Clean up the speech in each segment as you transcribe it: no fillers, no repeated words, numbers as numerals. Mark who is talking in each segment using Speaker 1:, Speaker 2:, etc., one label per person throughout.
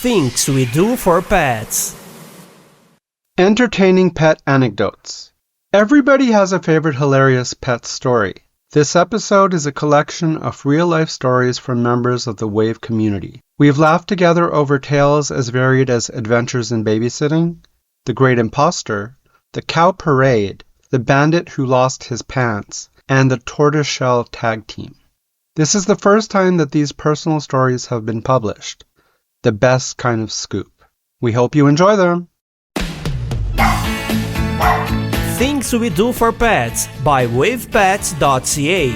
Speaker 1: Things we do for pets.
Speaker 2: Entertaining pet anecdotes. Everybody has a favorite hilarious pet story. This episode is a collection of real-life stories from members of the Wave community. We've laughed together over tales as varied as Adventures in Babysitting, The Great Imposter, The Cow Parade, The Bandit Who Lost His Pants, and the Tortoiseshell Tag Team. This is the first time that these personal stories have been published. The best kind of scoop. We hope you enjoy them.
Speaker 1: Things we do for pets by wavepets.ca.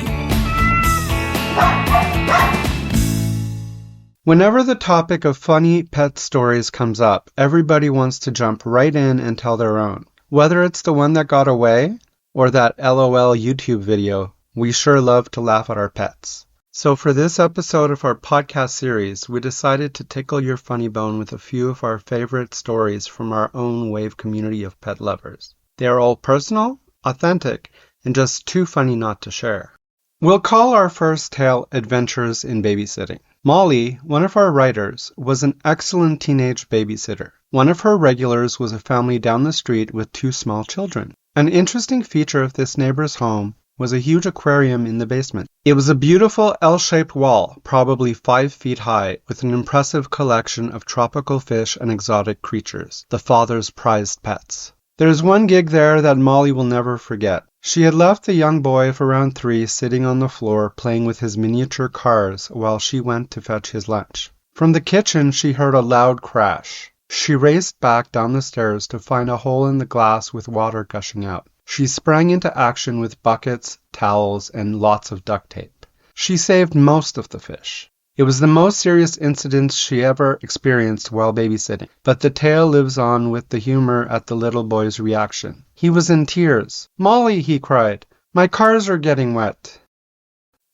Speaker 2: Whenever the topic of funny pet stories comes up, everybody wants to jump right in and tell their own. Whether it's the one that got away or that LOL YouTube video, we sure love to laugh at our pets. So for this episode of our podcast series, we decided to tickle your funny bone with a few of our favorite stories from our own Wave community of pet lovers. They are all personal, authentic, and just too funny not to share. We'll call our first tale Adventures in Babysitting. Molly, one of our writers, was an excellent teenage babysitter. One of her regulars was a family down the street with 2 small children. An interesting feature of this neighbor's home was a huge aquarium in the basement. It was a beautiful L-shaped wall, probably 5 feet high, with an impressive collection of tropical fish and exotic creatures, the father's prized pets. There's one gig there that Molly will never forget. She had left the young boy of around 3 sitting on the floor playing with his miniature cars while she went to fetch his lunch. From the kitchen, she heard a loud crash. She raced back down the stairs to find a hole in the glass with water gushing out. She sprang into action with buckets, towels, and lots of duct tape. She saved most of the fish. It was the most serious incident she ever experienced while babysitting, but the tale lives on with the humor at the little boy's reaction. He was in tears. "Molly," he cried, "my cars are getting wet."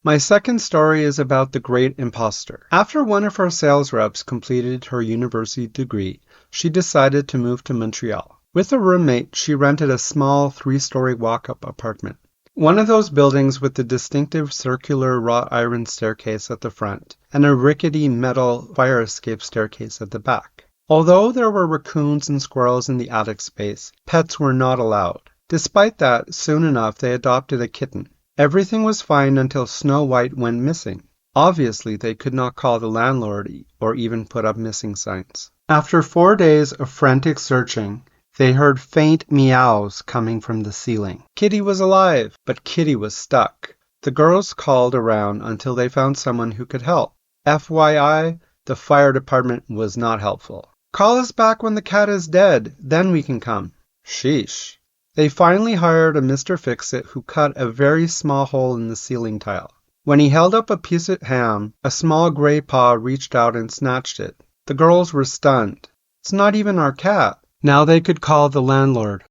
Speaker 2: My second story is about the Great Imposter. After one of our sales reps completed her university degree, she decided to move to Montreal. With a roommate, she rented a small 3-story walk-up apartment. One of those buildings with the distinctive circular wrought iron staircase at the front and a rickety metal fire escape staircase at the back. Although there were raccoons and squirrels in the attic space, pets were not allowed. Despite that, soon enough they adopted a kitten. Everything was fine until Snow White went missing. Obviously, they could not call the landlord or even put up missing signs. After 4 days of frantic searching, they heard faint meows coming from the ceiling. Kitty was alive, but Kitty was stuck. The girls called around until they found someone who could help. FYI, the fire department was not helpful. "Call us back when the cat is dead, then we can come." Sheesh. They finally hired a Mr. Fix-It who cut a very small hole in the ceiling tile. When he held up a piece of ham, a small gray paw reached out and snatched it. The girls were stunned. "It's not even our cat." Now they could call the landlord.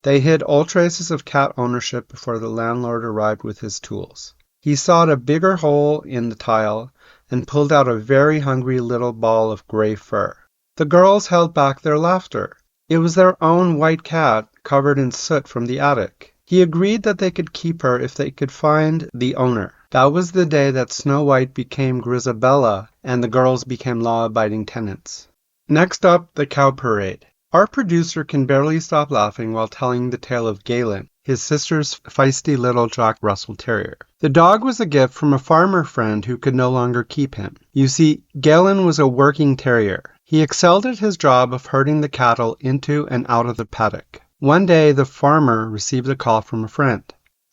Speaker 2: They hid all traces of cat ownership before the landlord arrived with his tools. He sawed a bigger hole in the tile and pulled out a very hungry little ball of gray fur. The girls held back their laughter. It was their own white cat covered in soot from the attic. He agreed that they could keep her if they could find the owner. That was the day that Snow White became Grisabella and the girls became law-abiding tenants. Next up, the Cow Parade. Our producer can barely stop laughing while telling the tale of Galen, his sister's feisty little Jack Russell Terrier. The dog was a gift from a farmer friend who could no longer keep him. You see, Galen was a working terrier. He excelled at his job of herding the cattle into and out of the paddock. One day, the farmer received a call from a friend.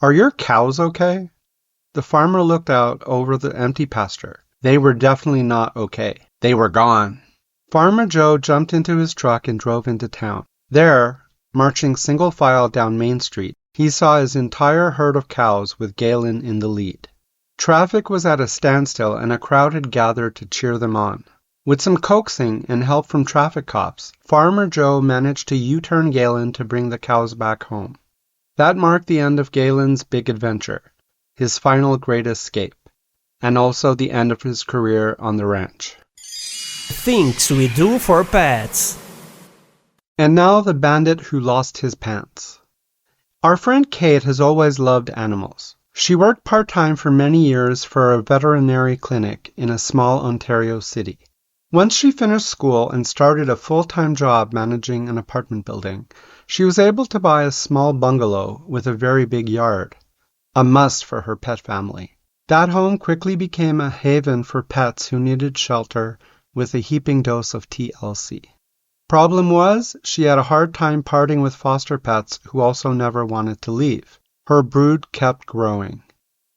Speaker 2: "Are your cows okay?" The farmer looked out over the empty pasture. They were definitely not okay. They were gone. Farmer Joe jumped into his truck and drove into town. There, marching single file down Main Street, he saw his entire herd of cows with Galen in the lead. Traffic was at a standstill and a crowd had gathered to cheer them on. With some coaxing and help from traffic cops, Farmer Joe managed to U-turn Galen to bring the cows back home. That marked the end of Galen's big adventure, his final great escape, and also the end of his career on the ranch.
Speaker 1: Things we do for pets.
Speaker 2: And now the bandit who lost his pants. Our friend Kate has always loved animals. She worked part-time for many years for a veterinary clinic in a small Ontario city. Once she finished school and started a full-time job managing an apartment building, she was able to buy a small bungalow with a very big yard, a must for her pet family. That home quickly became a haven for pets who needed shelter with a heaping dose of TLC. Problem was, she had a hard time parting with foster pets who also never wanted to leave. Her brood kept growing.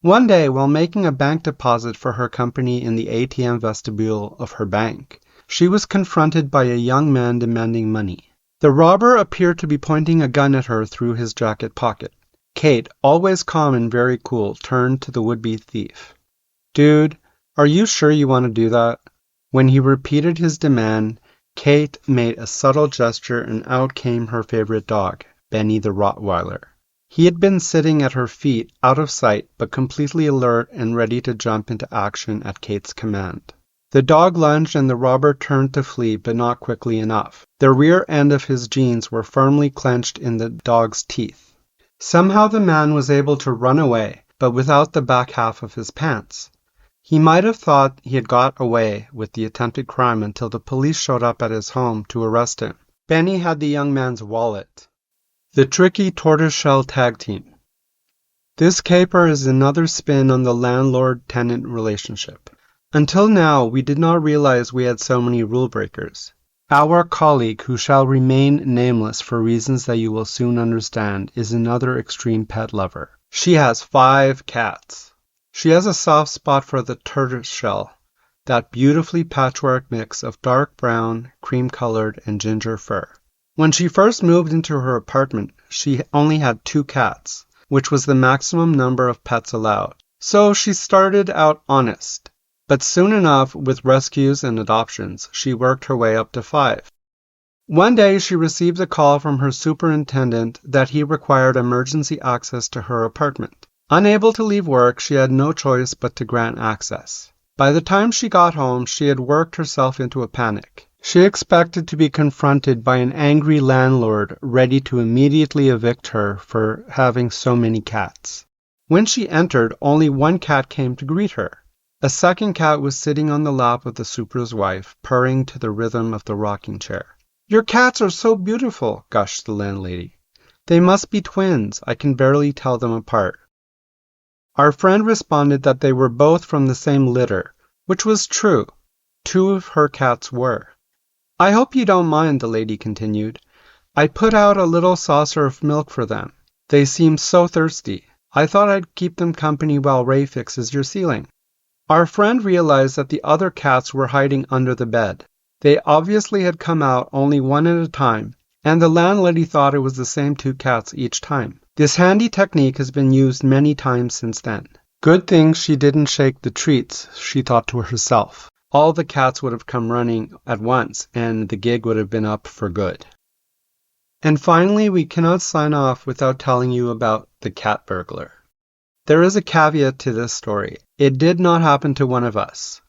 Speaker 2: One day, while making a bank deposit for her company in the ATM vestibule of her bank, she was confronted by a young man demanding money. The robber appeared to be pointing a gun at her through his jacket pocket. Kate, always calm and very cool, turned to the would-be thief. "Dude, are you sure you want to do that?" When he repeated his demand, Kate made a subtle gesture and out came her favorite dog, Benny the Rottweiler. He had been sitting at her feet, out of sight, but completely alert and ready to jump into action at Kate's command. The dog lunged and the robber turned to flee, but not quickly enough. The rear end of his jeans were firmly clenched in the dog's teeth. Somehow the man was able to run away, but without the back half of his pants. He might have thought he had got away with the attempted crime until the police showed up at his home to arrest him. Benny had the young man's wallet. The tricky Tortoiseshell Tag Team. This caper is another spin on the landlord-tenant relationship. Until now, we did not realize we had so many rule breakers. Our colleague, who shall remain nameless for reasons that you will soon understand, is another extreme pet lover. She has 5 cats. She has a soft spot for the tortoiseshell, that beautifully patchwork mix of dark brown, cream-colored, and ginger fur. When she first moved into her apartment, she only had 2 cats, which was the maximum number of pets allowed. So she started out honest. But soon enough, with rescues and adoptions, she worked her way up to 5. One day she received a call from her superintendent that he required emergency access to her apartment. Unable to leave work, she had no choice but to grant access. By the time she got home, she had worked herself into a panic. She expected to be confronted by an angry landlord ready to immediately evict her for having so many cats. When she entered, only 1 cat came to greet her. A second cat was sitting on the lap of the super's wife, purring to the rhythm of the rocking chair. "Your cats are so beautiful," gushed the landlady. "They must be twins. I can barely tell them apart." Our friend responded that they were both from the same litter, which was true. 2 of her cats were. "I hope you don't mind," the lady continued. "I put out a little saucer of milk for them. They seem so thirsty. I thought I'd keep them company while Ray fixes your ceiling." Our friend realized that the other cats were hiding under the bed. They obviously had come out only one at a time, and the landlady thought it was the same 2 cats each time. This handy technique has been used many times since then. Good thing she didn't shake the treats, she thought to herself. All the cats would have come running at once, and the gig would have been up for good. And finally, we cannot sign off without telling you about the cat burglar. There is a caveat to this story. It did not happen to one of us.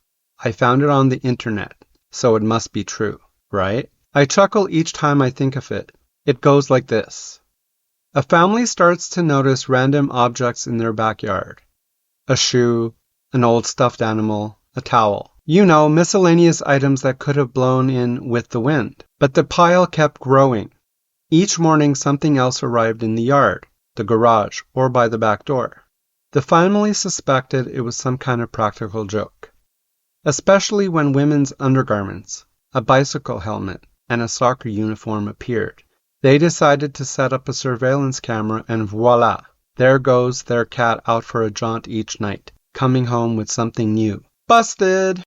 Speaker 2: I found it on the internet, so it must be true, right? I chuckle each time I think of it. It goes like this. A family starts to notice random objects in their backyard. A shoe, an old stuffed animal, a towel. You know, miscellaneous items that could have blown in with the wind. But the pile kept growing. Each morning something else arrived in the yard, the garage, or by the back door. The family suspected it was some kind of practical joke, especially when women's undergarments, a bicycle helmet, and a soccer uniform appeared. They decided to set up a surveillance camera and voila, there goes their cat out for a jaunt each night, coming home with something new. Busted!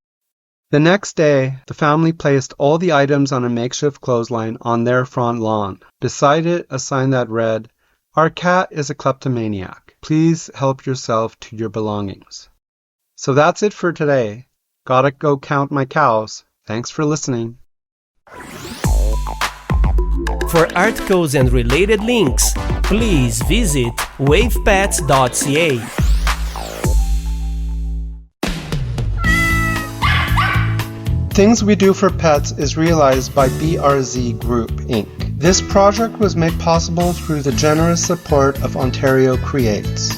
Speaker 2: The next day, the family placed all the items on a makeshift clothesline on their front lawn. Beside it, a sign that read, "Our cat is a kleptomaniac. Please help yourself to your belongings." So that's it for today. Gotta go count my cows. Thanks for listening.
Speaker 1: For articles and related links, please visit wavepets.ca.
Speaker 2: Things We Do for Pets is realized by BRZ Group Inc. This project was made possible through the generous support of Ontario Creates.